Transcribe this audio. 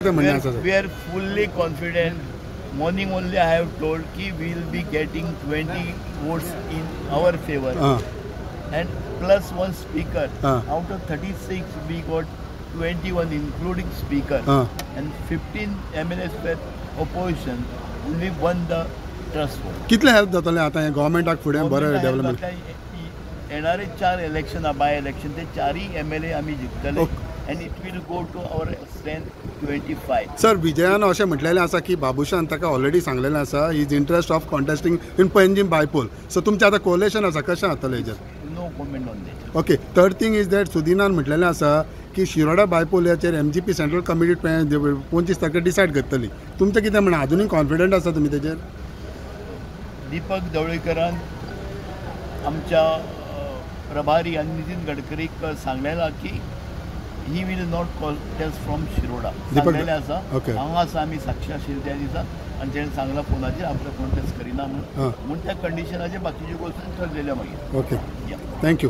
We are fully confident. Morning only I have told ki we will be getting 20 votes in our favor and plus one speaker. Out of 36 we got 21 including speaker and 15 MLAs were opposition. We won the trust vote. कितले help जातले आता हे गव्हर्नमेंटाक फुडें बरें development येणारे 4 election by election ते 4 MLA आमी जिखतले and it will go to our strength 25. Sir विजयान अशें म्हटलेलें आसा की बाबुशान ताका ऑलरेडी सांगलेलें आसा is interest of contesting in Panjim bypoll so तुमचें आतां कोलेशन आसा कशें जातलें हेजेर no comment on that. Okay third thing is that सुदिनान म्हटलेलें आसा की शिरोडा बायपोलाचेर MGP सेंट्रल कमिटी 25 तारखेर डिसायड करतली तुमचें कितें म्हणा अजुनूय कॉन्फिडंट आसा तुमी तेजेर. दीपक ढवळीकरान आमच्या प्रभारी आनी नितीन गडकरीक सांगलेलां की he will not contest from Shiroda सांगलेलें आसा. हांगा आसा आमी साक्षी आशिल्ली त्या दिसा आनी तेणें सांगलां फोनाचेर आपलो कॉन्टेस्ट करिना म्हणून त्या कंडिशनाचेर बाकीच्यो गोश्टी ठरलेल्यो मागीर. Okay thank you.